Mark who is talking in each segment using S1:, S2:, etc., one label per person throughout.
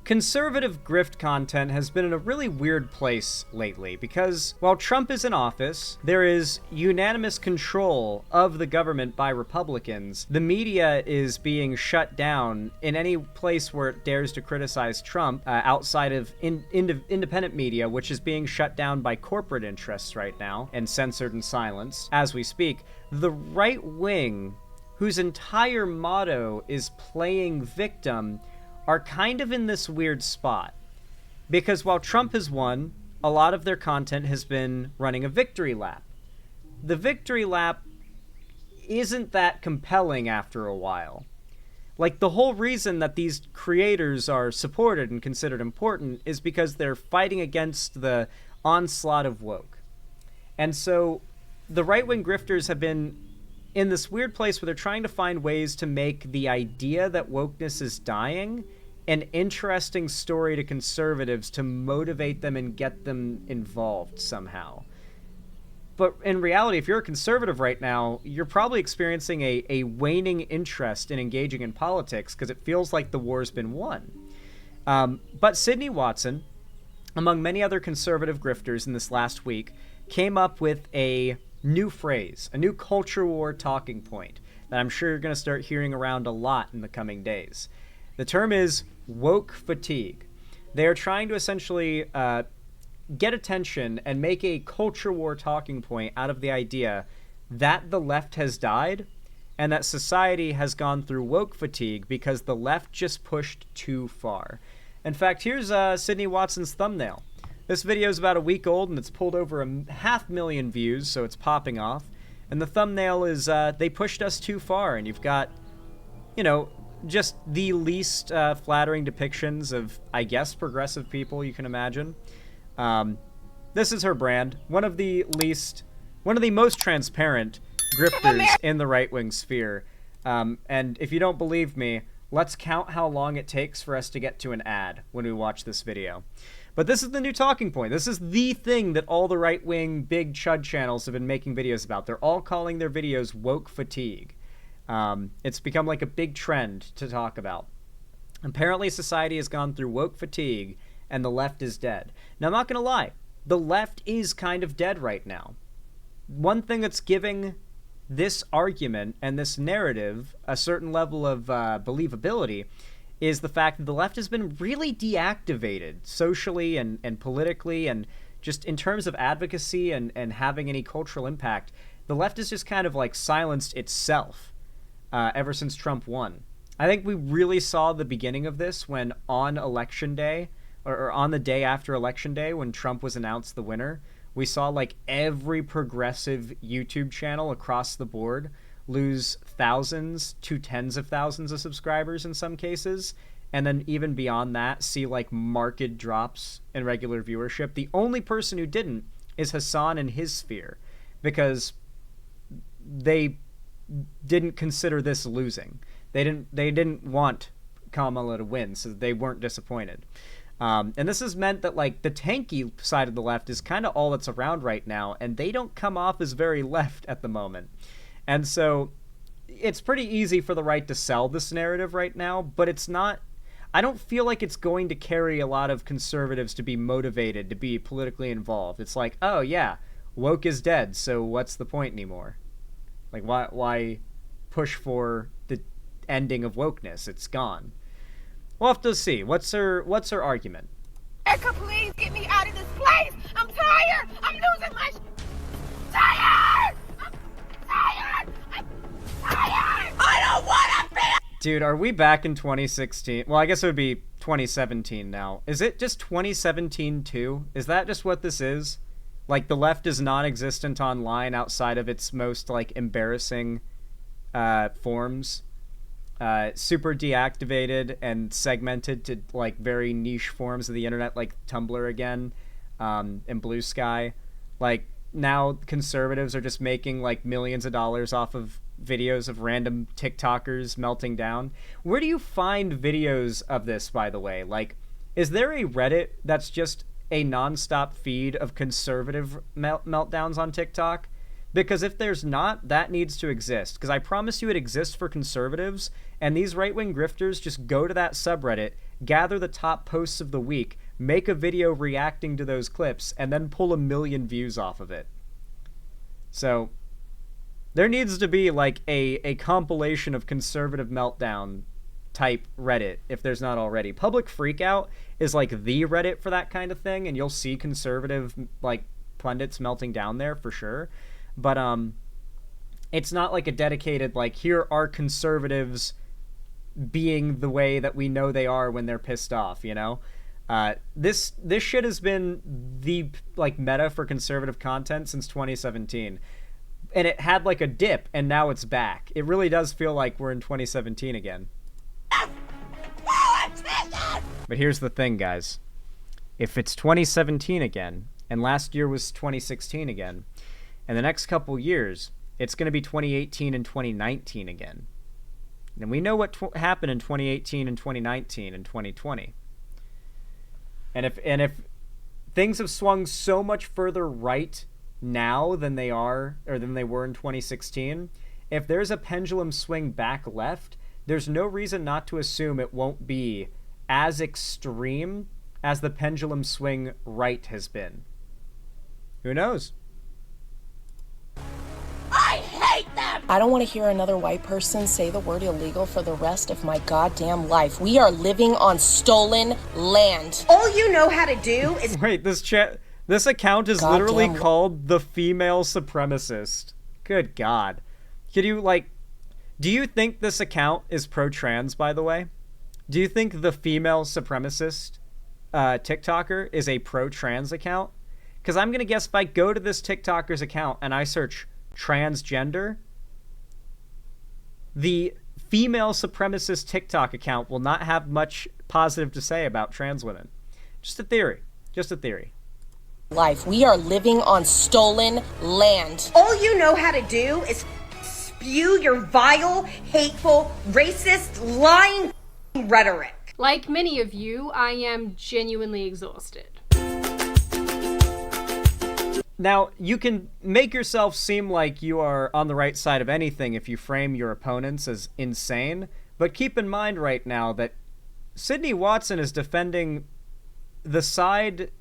S1: Conservative grift content has been in a really weird place lately because while Trump is in office, there is unanimous control of the government by Republicans. The media is being shut down in any place where it dares to criticize Trump outside of independent media, which is being shut down by corporate interests right now and censored and silenced as we speak. The right wing, whose entire motto is playing victim, are kind of in this weird spot. Because while Trump has won, a lot of their content has been running a victory lap. The victory lap isn't that compelling after a while. Like, the whole reason that these creators are supported and considered important is because they're fighting against the onslaught of woke. And so the right-wing grifters have been in this weird place where they're trying to find ways to make the idea that wokeness is dying an interesting story to conservatives to motivate them and get them involved somehow. But in reality, if you're a conservative right now, you're probably experiencing a waning interest in engaging in politics because it feels like the war's been won. But Sydney Watson, among many other conservative grifters in this last week, came up with a new phrase, a new culture war talking point that I'm sure you're going to start hearing around a lot in the coming days. The term is woke fatigue. They are trying to essentially get attention and make a culture war talking point out of the idea that the left has died and that society has gone through woke fatigue because the left just pushed too far. In fact, here's Sydney Watson's thumbnail. This video is about a week old and it's pulled over 500,000 views, so it's popping off. And the thumbnail is, they pushed us too far, and you've got, you know, just the least flattering depictions of, I guess, progressive people you can imagine. This is her brand. One of the most transparent grifters in the right-wing sphere. And if you don't believe me, let's count how long it takes for us to get to an ad when we watch this video. But this is the new talking point. This is the thing that all the right-wing big chud channels have been making videos about. They're all calling their videos woke fatigue. It's become like a big trend to talk about. Apparently society has gone through woke fatigue and the left is dead. Now, I'm not going to lie. The left is kind of dead right now. One thing that's giving this argument and this narrative a certain level of believability is the fact that the left has been really deactivated socially and politically, and just in terms of advocacy and having any cultural impact. The left has just kind of like silenced itself ever since Trump won. I think we really saw the beginning of this when on election day, or on the day after election day when Trump was announced the winner, we saw like every progressive YouTube channel across the board lose thousands to tens of thousands of subscribers in some cases, and then even beyond that see like marked drops in regular viewership. The only person who didn't is Hassan and his sphere, because they didn't consider this losing. They didn't want Kamala to win, so they weren't disappointed. And this has meant that like the tanky side of the left is kind of all that's around right now, and they don't come off as very left at the moment. And so it's pretty easy for the right to sell this narrative right now, but it's not. I don't feel like it's going to carry a lot of conservatives to be motivated to be politically involved. It's like, oh yeah, woke is dead, so what's the point anymore? Like, why push for the ending of wokeness? It's gone. We'll have to see. What's her argument?
S2: Erica, please get me out of this place. I'm tired. I'm losing my tired. I'm tired. I'm tired. I don't want to be.
S1: Dude, are we back in 2016? Well, I guess it would be 2017 now. Is it just 2017 too? Is that just what this is? Like, the left is non-existent online outside of its most, like, embarrassing forms. Super deactivated and segmented to, like, very niche forms of the internet, like Tumblr again, and Blue Sky. Like, now conservatives are just making, like, millions of dollars off of videos of random TikTokers melting down. Where do you find videos of this, by the way? Like, is there a Reddit that's just a nonstop feed of conservative meltdowns on TikTok? Because if there's not, that needs to exist. Because I promise you it exists for conservatives, and these right-wing grifters just go to that subreddit, gather the top posts of the week, make a video reacting to those clips, and then pull 1 million views off of it. So there needs to be like a compilation of conservative meltdown type Reddit, if there's not already. Public Freakout is like the Reddit for that kind of thing, and you'll see conservative like pundits melting down there for sure. But it's not like a dedicated like, here are conservatives being the way that we know they are when they're pissed off, you know? This shit has been the like meta for conservative content since 2017. And it had like a dip, and now it's back. It really does feel like we're in 2017 again. But here's the thing, guys. If it's 2017 again, and last year was 2016 again, and the next couple years, it's going to be 2018 and 2019 again. And we know what happened in 2018 and 2019 and 2020. And if things have swung so much further right now than they are, or than they were in 2016, if there's a pendulum swing back left, there's no reason not to assume it won't be as extreme as the pendulum swing right has been. Who knows?
S2: I hate them!
S3: I don't want to hear another white person say the word illegal for the rest of my goddamn life. We are living on stolen land.
S2: All you know how to do is...
S1: Wait, this account is literally called the Female Supremacist. Good God. Could you, like... Do you think this account is pro-trans, by the way? Do you think the Female Supremacist TikToker is a pro-trans account? Because I'm going to guess if I go to this TikToker's account and I search transgender, the Female Supremacist TikTok account will not have much positive to say about trans women. Just a theory. Just a theory.
S3: Life. We are living on stolen land.
S2: All you know how to do is spew your vile, hateful, racist, lying rhetoric.
S4: Like many of you, I am genuinely exhausted.
S1: Now, you can make yourself seem like you are on the right side of anything if you frame your opponents as insane, but keep in mind right now that Sydney Watson is defending the side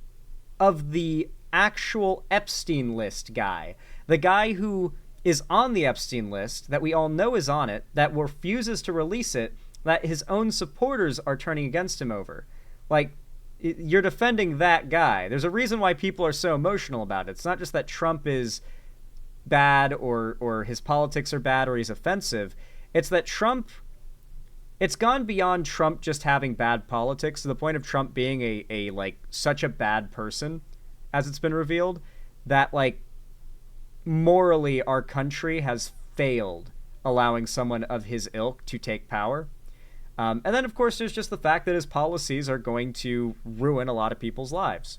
S1: of the actual Epstein list guy. The guy who is on the Epstein list, that we all know is on it, that refuses to release it, that his own supporters are turning against him over. Like, you're defending that guy. There's a reason why people are so emotional about it. It's not just that Trump is bad or his politics are bad or he's offensive. It's that Trump... It's gone beyond Trump just having bad politics to the point of Trump being a like, such a bad person, as it's been revealed, that, like, morally our country has failed allowing someone of his ilk to take power. And then, of course, there's just the fact that his policies are going to ruin a lot of people's lives.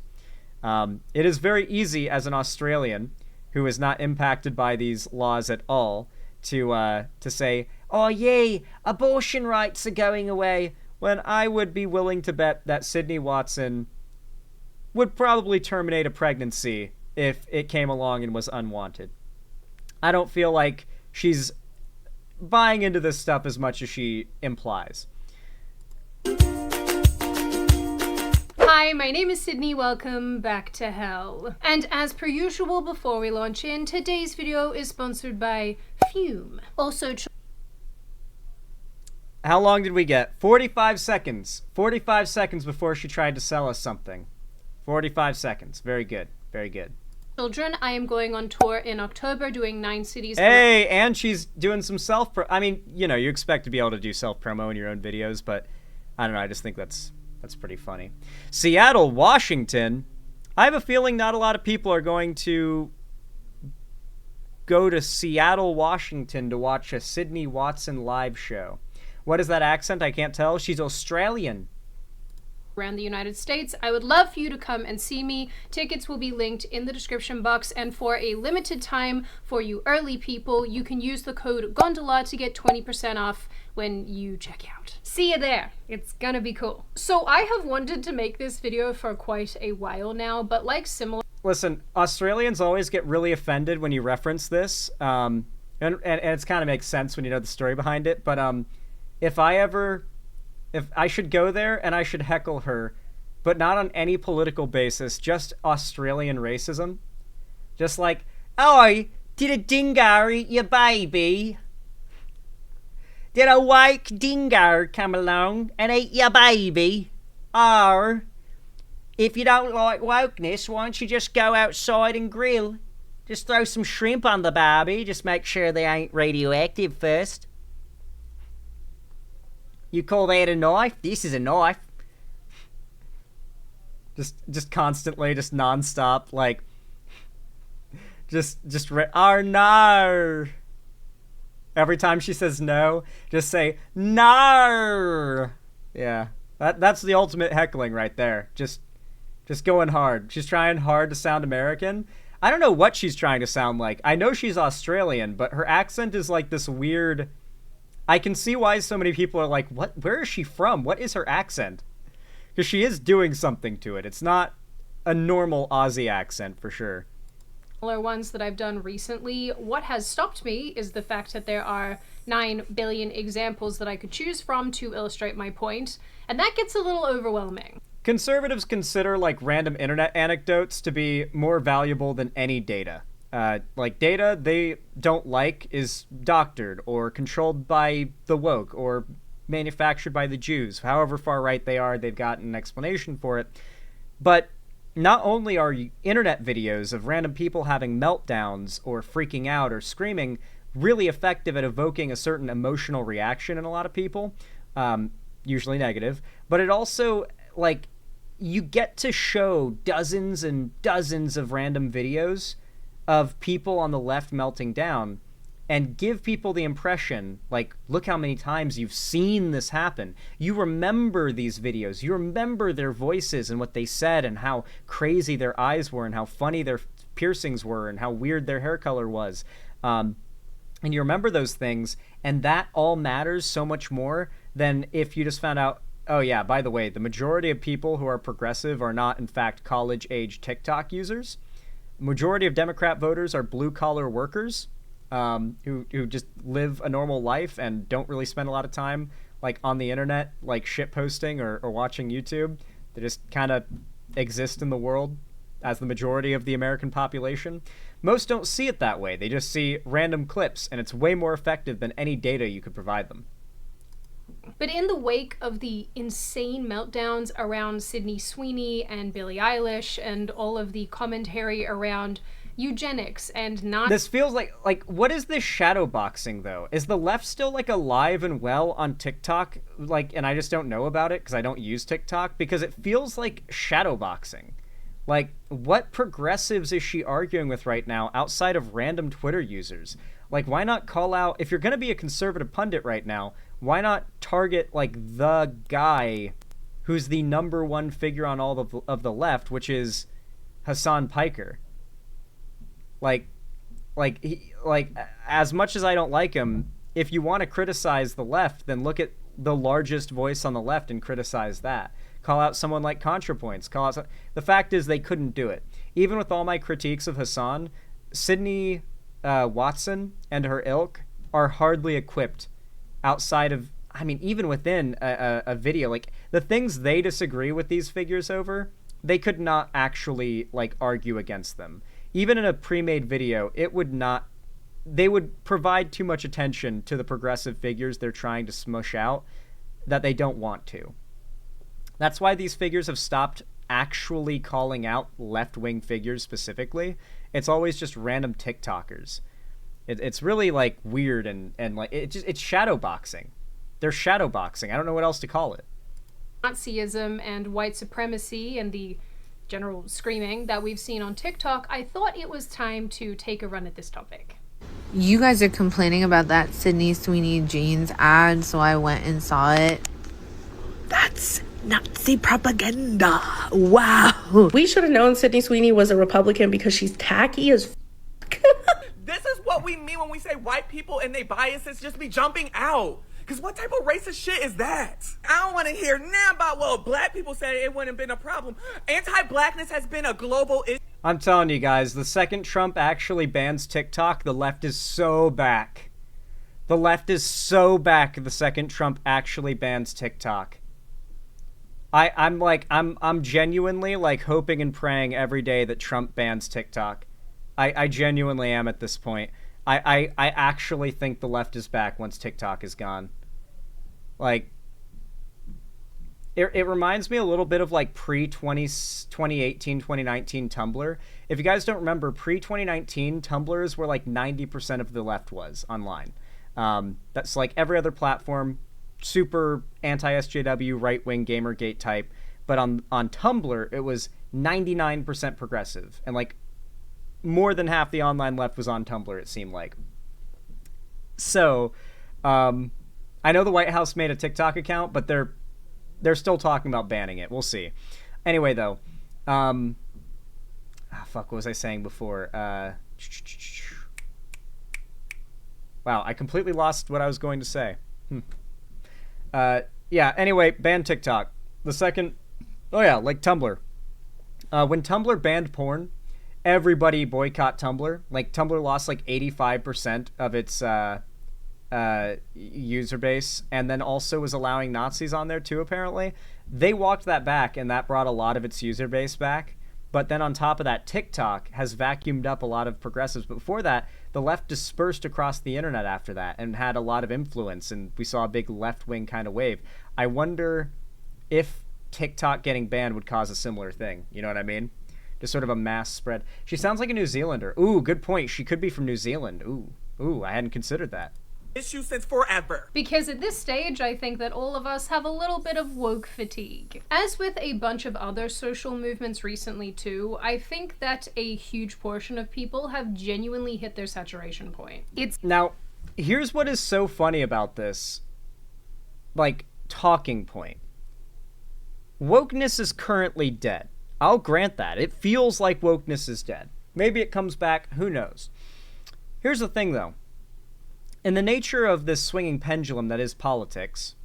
S1: It is very easy as an Australian who is not impacted by these laws at all to say, oh, yay, abortion rights are going away, when I would be willing to bet that Sydney Watson would probably terminate a pregnancy if it came along and was unwanted. I don't feel like she's buying into this stuff as much as she implies.
S4: Hi, my name is Sydney. Welcome back to hell. And as per usual, before we launch in, today's video is sponsored by Fume. Also,
S1: how long did we get? 45 seconds. 45 seconds before she tried to sell us something. 45 seconds. Very good. Very good.
S4: Children, I am going on tour in October doing 9 cities.
S1: Hey, and she's doing some I mean, you know, you expect to be able to do self-promo in your own videos, but I don't know, I just think that's pretty funny. Seattle, Washington. I have a feeling not a lot of people are going to go to Seattle, Washington to watch a Sydney Watson live show. What is that accent? I can't tell. She's Australian.
S4: Around the United States. I would love for you to come and see me. Tickets will be linked in the description box, and for a limited time for you early people, you can use the code GONDOLA to get 20% off when you check out. See you there. It's gonna be cool. So I have wanted to make this video for quite a while now, but like similar...
S1: Listen, Australians always get really offended when you reference this, and it's kind of makes sense when you know the story behind it. But if I should go there and I should heckle her, but not on any political basis, just Australian racism, just like, oh, did a dingo eat your baby? Did a woke dingo come along and eat your baby? Or, if you don't like wokeness, why don't you just go outside and grill? Just throw some shrimp on the barbie, just make sure they ain't radioactive first. You call that a knife? This is a knife. Just constantly, just nonstop, like, oh no. Every time she says no, just say, no. Yeah, that's the ultimate heckling right there. Just going hard. She's trying hard to sound American. I don't know what she's trying to sound like. I know she's Australian, but her accent is like this weird... I can see why so many people are like, what? Where is she from? What is her accent? Because she is doing something to it. It's not a normal Aussie accent, for sure.
S4: Ones that I've done recently. What has stopped me is the fact that there are 9 billion examples that I could choose from to illustrate my point, and that gets a little overwhelming.
S1: Conservatives consider like random internet anecdotes to be more valuable than any data. Like data they don't like is doctored or controlled by the woke or manufactured by the Jews. However far right they are, they've got an explanation for it. But not only are internet videos of random people having meltdowns or freaking out or screaming really effective at evoking a certain emotional reaction in a lot of people, usually negative, but it also, like, you get to show dozens and dozens of random videos of people on the left melting down and give people the impression, like, look how many times you've seen this happen. You remember these videos. You remember their voices and what they said and how crazy their eyes were and how funny their piercings were and how weird their hair color was. And you remember those things, and that all matters so much more than if you just found out, oh yeah, by the way, the majority of people who are progressive are not, in fact, college-age TikTok users. The majority of Democrat voters are blue-collar workers, who just live a normal life and don't really spend a lot of time like on the internet, like shit posting or watching YouTube. They just kind of exist in the world as the majority of the American population. Most don't see it that way. They just see random clips, and it's way more effective than any data you could provide them.
S4: But in the wake of the insane meltdowns around Sydney Sweeney and Billie Eilish and all of the commentary around eugenics and not...
S1: This feels like what is this shadow boxing, though? Is the left still, like, alive and well on TikTok? Like, and I just don't know about it because I don't use TikTok, because it feels like shadow boxing. Like, what progressives is she arguing with right now outside of random Twitter users? Like, why not call out... If you're going to be a conservative pundit right now, why not target, like, the guy who's the number one figure on all of the left, which is Hassan Piker? Like, as much as I don't like him, if you want to criticize the left, then look at the largest voice on the left and criticize that. Call out someone like ContraPoints. The fact is they couldn't do it. Even with all my critiques of Hassan, Sydney Watson and her ilk are hardly equipped outside of, I mean, even within a video. Like, the things they disagree with these figures over, they could not actually, like, argue against them. Even in a pre-made video, they would provide too much attention to the progressive figures they're trying to smush out that they don't want to. That's why these figures have stopped actually calling out left-wing figures specifically. It's always just random TikTokers. It's really, like, weird and like, it's shadow boxing. They're shadow boxing. I don't know what else to call it.
S4: Nazism and white supremacy and the general screaming that we've seen on TikTok, I thought it was time to take a run at this topic.
S5: You guys are complaining about that Sydney Sweeney jeans ad, so I went and saw it.
S6: That's Nazi propaganda. Wow.
S7: We should have known Sydney Sweeney was a Republican because she's tacky as
S8: This is what we mean when we say white people and their biases just be jumping out. Because what type of racist shit is that? I don't want to hear now about, well, black people said it wouldn't have been a problem. Anti-blackness has been a global issue.
S1: I'm telling you guys, the second Trump actually bans TikTok, the left is so back. The left is so back the second Trump actually bans TikTok. I'm genuinely like hoping and praying every day that Trump bans TikTok. I genuinely am at this point. I actually think the left is back once TikTok is gone. Like, it reminds me a little bit of like pre-2018, 2019 Tumblr. If you guys don't remember, pre-2019 Tumblr is where like 90% of the left was online. That's like every other platform, super anti-SJW, right-wing Gamergate type. But on Tumblr, it was 99% progressive. And like more than half the online left was on Tumblr, it seemed like. So, I know the White House made a TikTok account, but they're still talking about banning it. We'll see. Anyway, though, what was I saying before? Wow, I completely lost what I was going to say. Yeah, anyway, ban TikTok. The second... Oh, yeah, like Tumblr. When Tumblr banned porn, everybody boycott Tumblr. Like, Tumblr lost, like, 85% of its user base, and then also was allowing Nazis on there, too, apparently. They walked that back, and that brought a lot of its user base back. But then on top of that, TikTok has vacuumed up a lot of progressives. But before that, the left dispersed across the internet after that and had a lot of influence, and we saw a big left-wing kind of wave. I wonder if TikTok getting banned would cause a similar thing. You know what I mean? Just sort of a mass spread. She sounds like a New Zealander. Ooh, good point. She could be from New Zealand. Ooh, I hadn't considered that.
S8: Issue since forever.
S4: Because at this stage, I think that all of us have a little bit of woke fatigue. As with a bunch of other social movements recently too, I think that a huge portion of people have genuinely hit their saturation point.
S1: Now, here's what is so funny about this, like, talking point. Wokeness is currently dead. I'll grant that. It feels like wokeness is dead. Maybe it comes back, who knows. Here's the thing, though. In the nature of this swinging pendulum that is politics,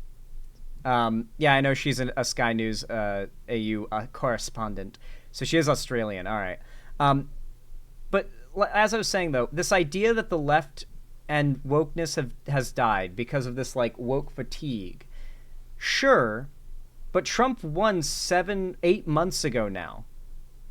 S1: yeah, I know she's a Sky News AU correspondent, so she is Australian, all right. But as I was saying, though, this idea that the left and wokeness has died because of this, like, woke fatigue, sure, but Trump won 8 months ago now,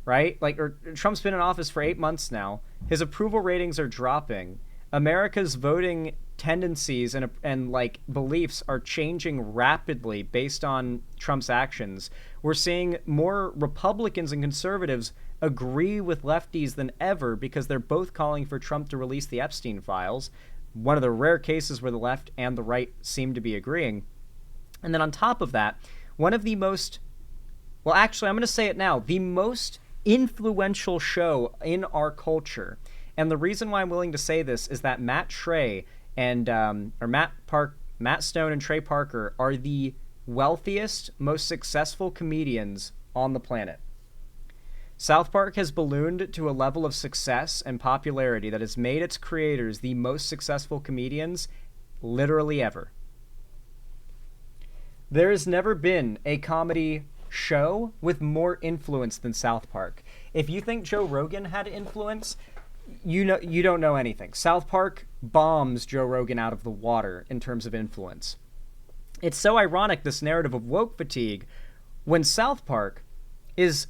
S1: right? Like, or Trump's been in office for 8 months now. His approval ratings are dropping. America's voting tendencies and like beliefs are changing rapidly based on Trump's actions. We're seeing more Republicans and conservatives agree with lefties than ever because they're both calling for Trump to release the Epstein files. One of the rare cases where the left and the right seem to be agreeing. And then on top of that, one of the most, well, actually, I'm going to say it now, the most influential show in our culture. And the reason why I'm willing to say this is that Matt Stone and Trey Parker are the wealthiest, most successful comedians on the planet. South Park has ballooned to a level of success and popularity that has made its creators the most successful comedians literally ever. There has never been a comedy show with more influence than South Park. If you think Joe Rogan had influence, you don't know anything. South Park bombs Joe Rogan out of the water in terms of influence. It's so ironic, this narrative of woke fatigue, when South Park is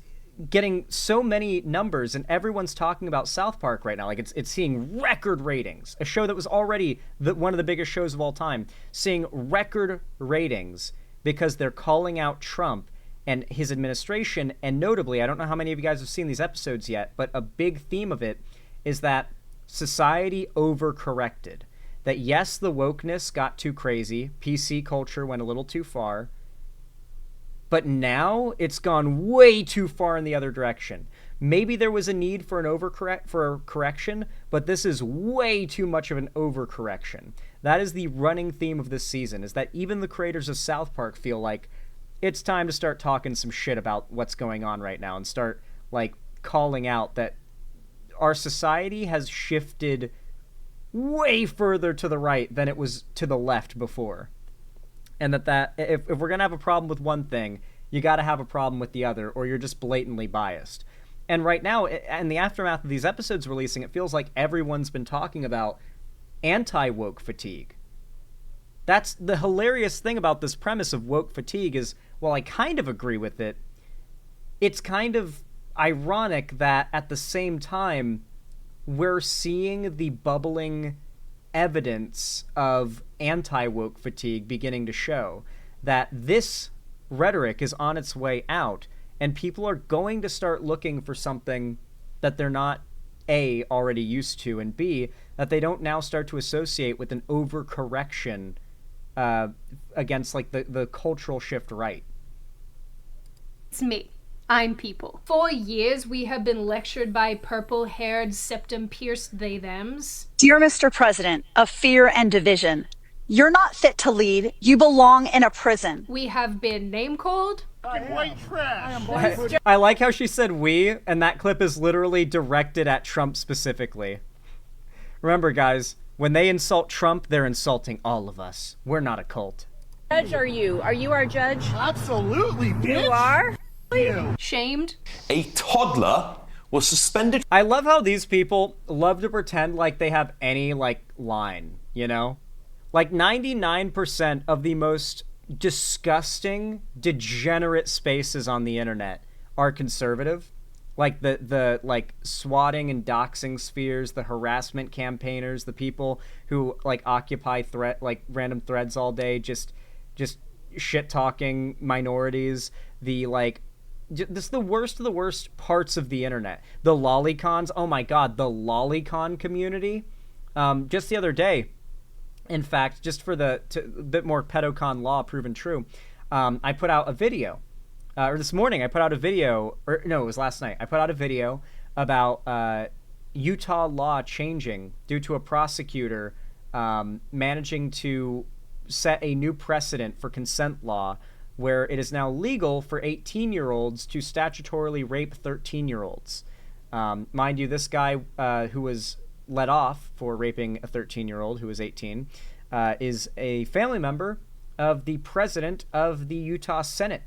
S1: getting so many numbers and everyone's talking about South Park right now. Like, it's seeing record ratings. A show that was already one of the biggest shows of all time, seeing record ratings because they're calling out Trump and his administration. And notably, I don't know how many of you guys have seen these episodes yet, but a big theme of it is that society overcorrected. That yes, the wokeness got too crazy, PC culture went a little too far, but now it's gone way too far in the other direction. Maybe there was a need for a correction, but this is way too much of an overcorrection. That is the running theme of this season, is that even the creators of South Park feel like it's time to start talking some shit about what's going on right now and start, like, calling out that our society has shifted way further to the right than it was to the left before. And that if we're going to have a problem with one thing, you got to have a problem with the other, or you're just blatantly biased. And right now, in the aftermath of these episodes releasing, it feels like everyone's been talking about anti-woke fatigue. That's the hilarious thing about this premise of woke fatigue is, while I kind of agree with it, it's kind of ironic that at the same time, we're seeing the bubbling evidence of anti-woke fatigue beginning to show that this rhetoric is on its way out, and people are going to start looking for something that they're not, A, already used to, and B, that they don't now start to associate with an overcorrection against, like, the cultural shift right.
S4: It's me. I'm people. For years, we have been lectured by purple-haired, septum-pierced they-thems.
S9: Dear Mr. President of fear and division, you're not fit to lead. You belong in a prison.
S4: We have been name-called.
S10: White trash.
S1: I like how she said we, and that clip is literally directed at Trump specifically. Remember, guys, when they insult Trump, they're insulting all of us. We're not a cult.
S11: Judge are you? Are you our judge?
S10: Absolutely, bitch.
S11: You are?
S4: Shamed.
S12: A toddler was suspended.
S1: I love how these people love to pretend like they have any, like, line, you know? Like, 99% of the most disgusting, degenerate spaces on the internet are conservative. Like, the like, swatting and doxing spheres, the harassment campaigners, the people who, like, occupy random threads all day, just shit-talking minorities, the, like, this is the worst of the worst parts of the internet. The lolicons, oh my god, the lolicon community. Just the other day, in fact, just for a bit more pedocon law proven true, I put out a video, or this morning I put out a video, or no, it was last night. I put out a video about Utah law changing due to a prosecutor managing to set a new precedent for consent law, where it is now legal for 18-year-olds to statutorily rape 13-year-olds. Mind you, this guy who was let off for raping a 13-year-old who was 18 is a family member of the president of the Utah Senate,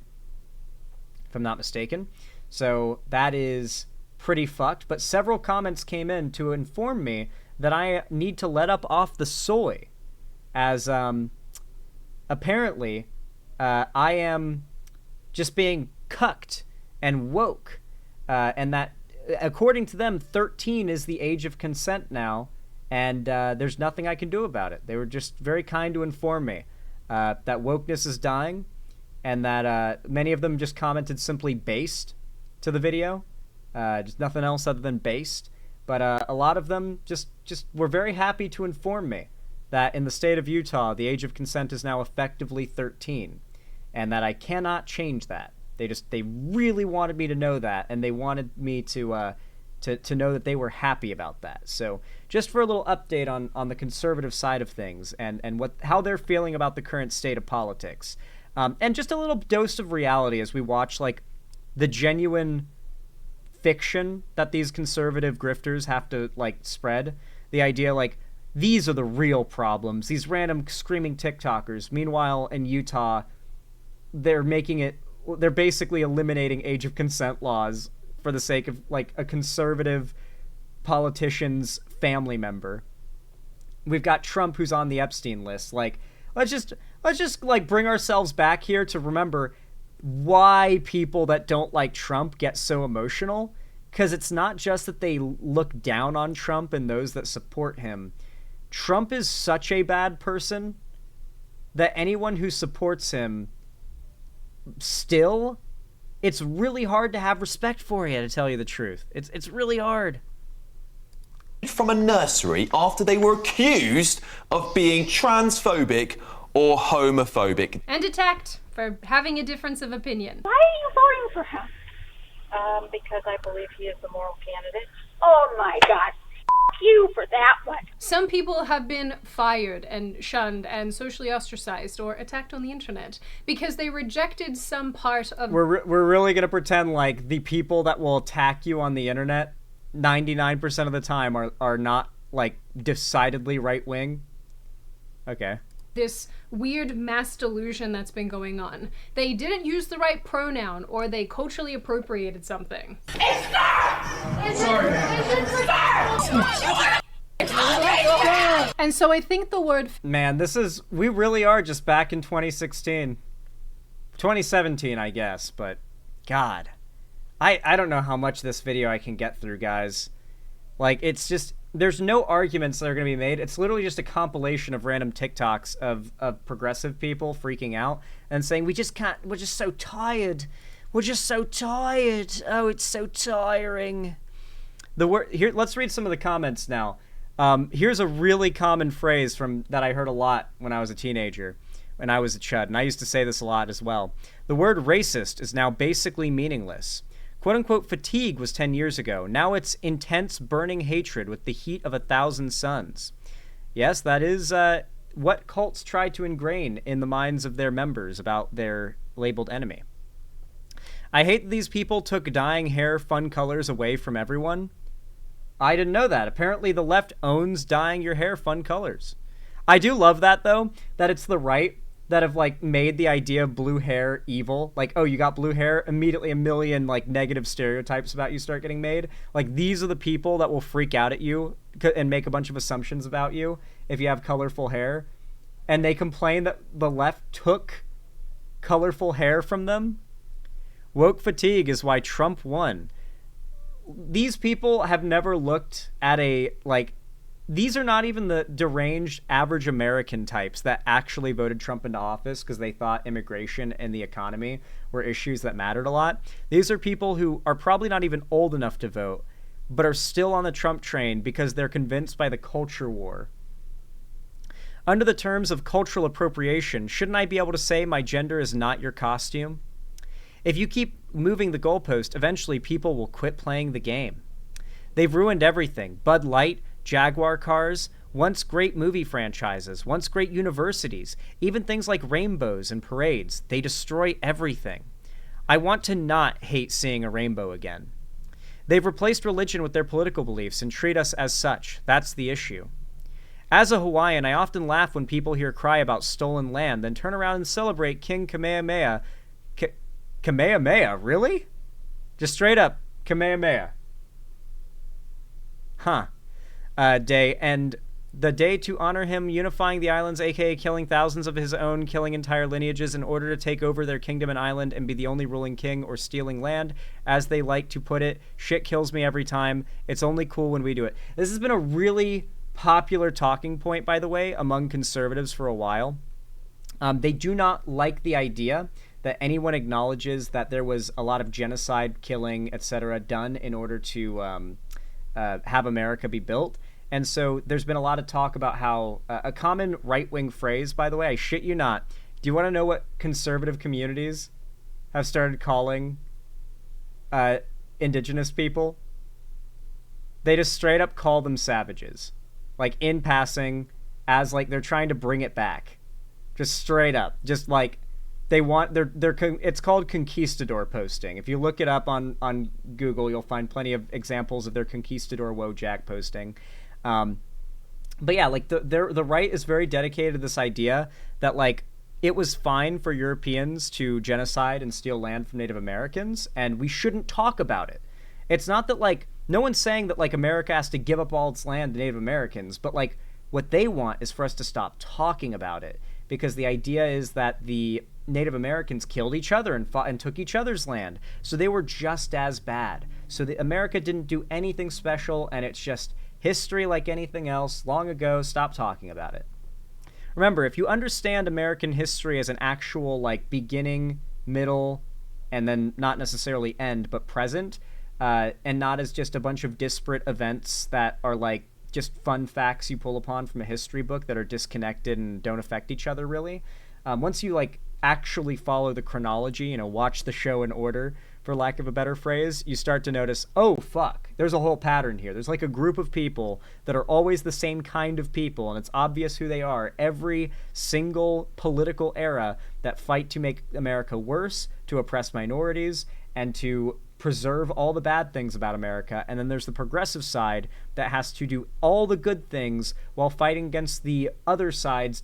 S1: if I'm not mistaken. So that is pretty fucked. But several comments came in to inform me that I need to let up off the soy, as apparently I am just being cucked and woke, and that according to them 13 is the age of consent now, and there's nothing I can do about it. They were just very kind to inform me that wokeness is dying, and that many of them just commented simply based to the video, just nothing else other than based. But a lot of them just were very happy to inform me that in the state of Utah the age of consent is now effectively 13, and that I cannot change that. They really wanted me to know that, and they wanted me to know that they were happy about that. So just for a little update on the conservative side of things, and how they're feeling about the current state of politics, and just a little dose of reality as we watch, like, the genuine fiction that these conservative grifters have to, like, spread. The idea, like, these are the real problems, these random screaming TikTokers. Meanwhile, in Utah, they're basically eliminating age of consent laws for the sake of, like, a conservative politician's family member. We've got Trump, who's on the Epstein list. Like, let's just like bring ourselves back here to remember why people that don't like Trump get so emotional. Because it's not just that they look down on Trump and those that support him. Trump is such a bad person that anyone who supports him, still, it's really hard to have respect for you, to tell you the truth. It's really hard.
S12: From a nursery after they were accused of being transphobic or homophobic.
S4: And attacked for having a difference of opinion.
S2: Why are you voting for him?
S11: Because I believe he is the moral candidate.
S2: Oh my God. F you for that one.
S4: Some people have been fired and shunned and socially ostracized or attacked on the internet because they rejected some part of...
S1: We're really going to pretend like the people that will attack you on the internet 99% of the time are not, like, decidedly right-wing? Okay.
S4: This weird mass delusion that's been going on. They didn't use the right pronoun, or they culturally appropriated something.
S2: It's not
S10: Sorry, man.
S4: And so I think the word...
S1: Man, we really are just back in 2016. 2017, I guess, but God. I don't know how much this video I can get through, guys. Like, it's just, there's no arguments that are going to be made. It's literally just a compilation of random TikToks of progressive people freaking out and saying, we just can't, we're just so tired. We're just so tired. Oh, it's so tiring. Here, let's read some of the comments now. Here's a really common phrase that I heard a lot when I was a teenager, when I was a chud, and I used to say this a lot as well. The word racist is now basically meaningless. Quote-unquote fatigue was 10 years ago. Now it's intense burning hatred with the heat of 1,000 suns. Yes, that is what cults try to ingrain in the minds of their members about their labeled enemy. I hate that these people took dyeing hair fun colors away from everyone. I didn't know that. Apparently the left owns dyeing your hair fun colors. I do love that, though, that it's the right that have, like, made the idea of blue hair evil. Like, oh, you got blue hair, immediately a million, like, negative stereotypes about you start getting made. Like, these are the people that will freak out at you and make a bunch of assumptions about you if you have colorful hair. And they complain that the left took colorful hair from them. Woke fatigue is why Trump won. These people have never looked at these are not even the deranged average American types that actually voted Trump into office because they thought immigration and the economy were issues that mattered a lot. These are people who are probably not even old enough to vote, but are still on the Trump train because they're convinced by the culture war. Under the terms of cultural appropriation, shouldn't I be able to say my gender is not your costume? If you keep moving the goalpost, eventually people will quit playing the game. They've ruined everything. Bud Light, Jaguar cars, once great movie franchises, once great universities, even things like rainbows and parades. They destroy everything. I want to not hate seeing a rainbow again. They've replaced religion with their political beliefs and treat us as such. That's the issue. As a Hawaiian, I often laugh when people hear cry about stolen land, then turn around and celebrate King Kamehameha. Kamehameha, really? Just straight up, Kamehameha. Huh. Day, and the day to honor him unifying the islands, aka killing thousands of his own, killing entire lineages in order to take over their kingdom and island and be the only ruling king, or stealing land, as they like to put it. Shit kills me every time. It's only cool when we do it. This has been a really popular talking point, by the way, among conservatives for a while. They do not like the idea that anyone acknowledges that there was a lot of genocide, killing, etc. done in order to have America be built. And so there's been a lot of talk about how a common right-wing phrase, by the way, I shit you not. Do you want to know what conservative communities have started calling indigenous people? They just straight up call them savages. Like, in passing, as like they're trying to bring it back. Just straight up. Just like they want it's called conquistador posting. If you look it up on Google, you'll find plenty of examples of their conquistador Wojak posting. But yeah, like the right is very dedicated to this idea that like it was fine for Europeans to genocide and steal land from Native Americans, and we shouldn't talk about it. It's not that like no one's saying that like America has to give up all its land to Native Americans, but like what they want is for us to stop talking about it, because the idea is that the Native Americans killed each other and fought and took each other's land, so they were just as bad. So America didn't do anything special, and it's just history like anything else. Long ago, stop talking about it. Remember, if you understand American history as an actual like beginning, middle, and then not necessarily end, but present, and not as just a bunch of disparate events that are like just fun facts you pull upon from a history book that are disconnected and don't affect each other really. Once you like actually follow the chronology, watch the show in order, for lack of a better phrase, you start to notice, oh fuck, there's a whole pattern here. There's like a group of people that are always the same kind of people, and it's obvious who they are. Every single political era that fight to make America worse, to oppress minorities, and to preserve all the bad things about America. And then there's the progressive side that has to do all the good things while fighting against the other side's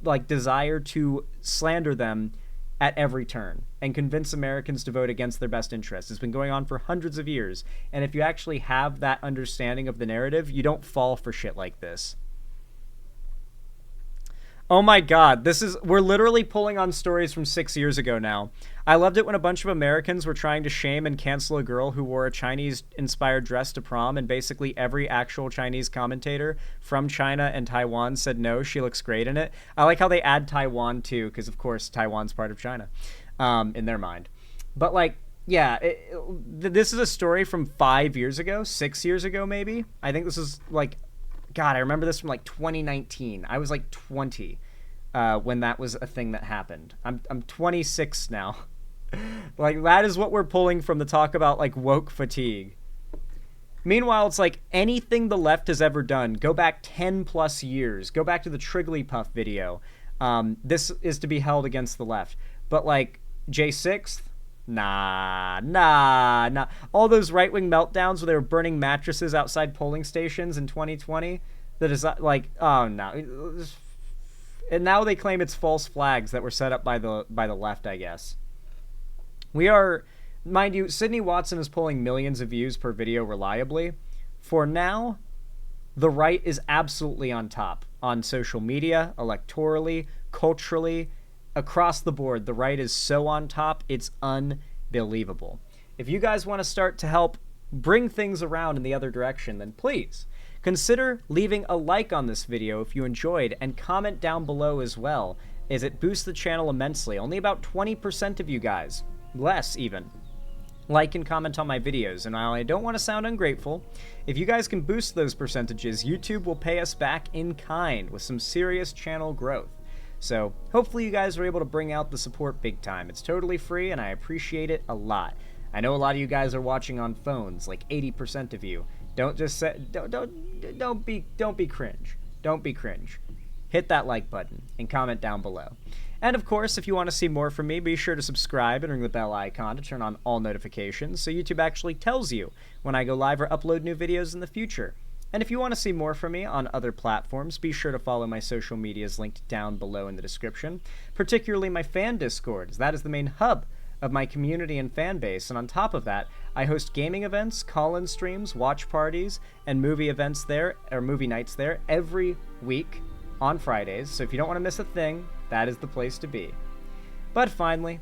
S1: like desire to slander them at every turn and convince Americans to vote against their best interests. It's been going on for hundreds of years. And if you actually have that understanding of the narrative, you don't fall for shit like this. Oh my God, we're literally pulling on stories from 6 years ago now. I loved it when a bunch of Americans were trying to shame and cancel a girl who wore a Chinese-inspired dress to prom, and basically every actual Chinese commentator from China and Taiwan said, no, she looks great in it. I like how they add Taiwan too, because of course Taiwan's part of China, in their mind. But like, yeah, this is a story from 5 years ago, 6 years ago maybe. I think this is like, God, I remember this from like 2019. I was like 20 when that was a thing that happened. I'm 26 now. Like, that is what we're pulling from the talk about like woke fatigue. Meanwhile, it's like anything the left has ever done, go back 10 plus years, go back to the Trigglypuff video. This is to be held against the left. But like J6th, Nah. All those right-wing meltdowns where they were burning mattresses outside polling stations in 2020, that is like, oh no. And now they claim it's false flags that were set up by the left, I guess. We are, mind you, Sydney Watson is pulling millions of views per video reliably. For now, the right is absolutely on top on social media, electorally, culturally, across the board. The right is so on top, it's unbelievable. If you guys want to start to help bring things around in the other direction, then please consider leaving a like on this video if you enjoyed, and comment down below as well, as it boosts the channel immensely. Only about 20% of you guys, less even, like and comment on my videos, and while I don't want to sound ungrateful, if you guys can boost those percentages, YouTube will pay us back in kind with some serious channel growth. So hopefully you guys are able to bring out the support big time. It's totally free and I appreciate it a lot. I know a lot of you guys are watching on phones, like 80% of you. Don't just say, don't be cringe. Don't be cringe. Hit that like button and comment down below. And of course, if you want to see more from me, be sure to subscribe and ring the bell icon to turn on all notifications so YouTube actually tells you when I go live or upload new videos in the future. And if you want to see more from me on other platforms, be sure to follow my social medias linked down below in the description, particularly my fan Discord, as that is the main hub of my community and fan base. And on top of that, I host gaming events, call-in streams, watch parties, and movie events there, or movie nights there, every week on Fridays. So if you don't want to miss a thing, that is the place to be. But finally,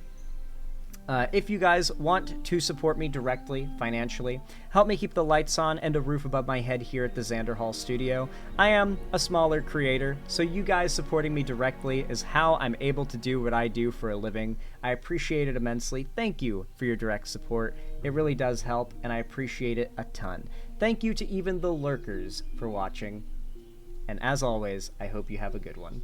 S1: if you guys want to support me directly, financially, help me keep the lights on and a roof above my head here at the Xander Hall studio. I am a smaller creator, so you guys supporting me directly is how I'm able to do what I do for a living. I appreciate it immensely. Thank you for your direct support. It really does help, and I appreciate it a ton. Thank you to even the lurkers for watching. And as always, I hope you have a good one.